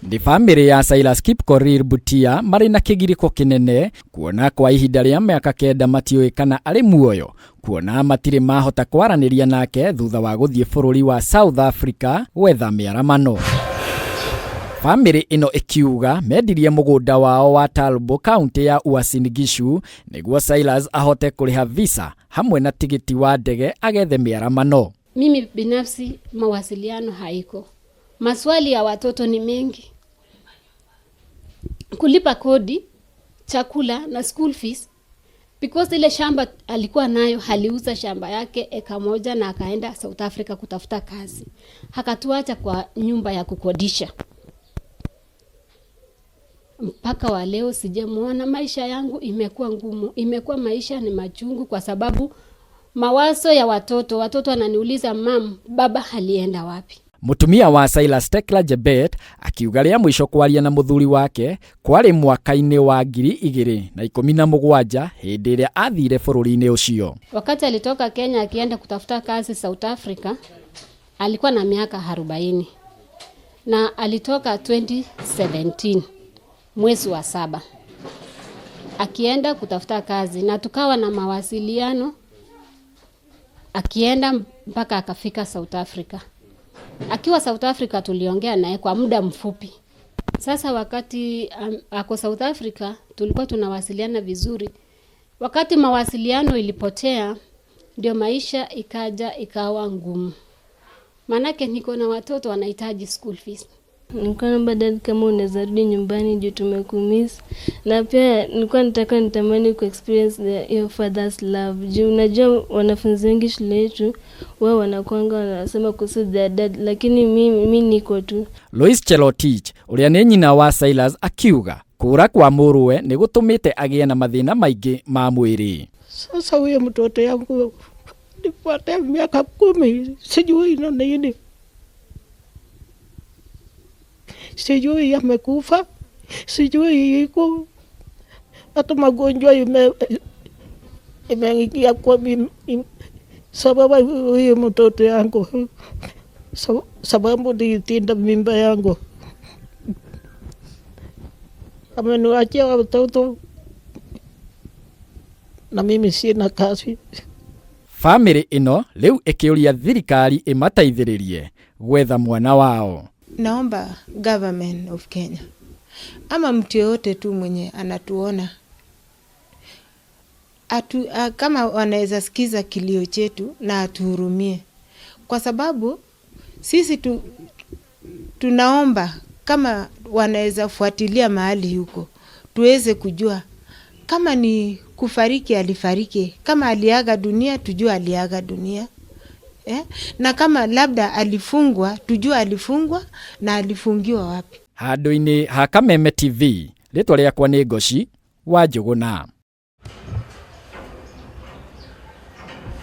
Ndi family ya Silas Kipkorir Butia mari na kigiriko kinene kuona kwa ihinda rĩa miaka 9 matiũĩ kana arĩ muoyo, kuona matire mahota kwaraniria nake thutha wa guthie bũrũri wa South Africa gwetha mĩaramano. Family ino ikiuga mendirie mũgũnda wao wa Talbo county ya Uasin Gishu nĩguo Silas ahote kũrĩha visa hamwe na tigiti wa ndege agethe mĩaramano. Mimi binafsi mawasiliano haiko. Maswali ya watoto ni mengi. Kulipa kodi, chakula na school fees. Because ile shamba alikuwa nayo, haliuza shamba yake eka moja na akaenda South Africa kutafuta kazi. Hakatuacha kwa nyumba ya kukodisha. Mpaka wa leo sijamuona. Maisha yangu imekuwa ngumu. Imekuwa maisha ni machungu kwa sababu mawazo ya watoto wananiuliza, mam, baba alienda wapi? Mutumia wa Silas Tekla Jebet akiuga rĩa mwisho kwaria na muthuri wake kwari mwaka-inĩ wa 2017 hĩndĩ ĩrĩa athire bũrũri-inĩ ũcio. Wakati alitoka Kenya akienda kutafuta kazi South Africa, alikuwa na miaka 40 na alitoka 2017 mwezi wa 7 akienda kutafuta kazi, na tukawa na mawasiliano akienda mpaka akafika South Africa. Akiwa South Africa tuliongea naye kwa muda mfupi. Sasa wakati ako South Africa tulikuwa tunawasiliana vizuri. Wakati mawasiliano ilipotea ndio maisha ikawa ngumu. Manake niko na watoto wanahitaji school fees. Nilikuwa naomba dad kama unaweza rudi nyumbani juu tumekumiss, na pia nilikuwa nitamani ku experience your father's love. Juu unajua wanafunzi wengi shule yetu wao wanakuanga wanasema kuhusu their dad, lakini mimi niko tu. Lois Chelotich uria nĩ nyina wa Silas akiuga kura kwa mũrũwe nĩ gũtũmĩte agĩe na mathĩna maingĩ ma mwĩrĩ. Sasa huyo mtoto yangu nipate miaka 10 sijui ina nini. Sijui amekufa, sijui iko hata magonjwa imeingia kwa mimi, sababu huyo mtoto yangu, sababu nilitinda mimba yangu. Ameniachia watoto na mimi sina kazi. Family ino leo ikiuria thirikari imateithĩrĩrie gwetha mwana wao. Naomba government of Kenya ama mtu yote tu mwenye anatuona kama wanaweza sikiza kilio chetu na atuhurumie, kwa sababu sisi tunaomba kama wanaweza fuatilia mahali huko tuweze kujua kama ni kufariki alifariki, kama aliaga dunia tujue aliaga dunia. Na kama labda alifungwa tujue alifungwa na alifungiwa wapi. Handũ-inĩ ha Kameme TV, rĩtwa rĩakwa nĩ Ngoci wa Njũgũna.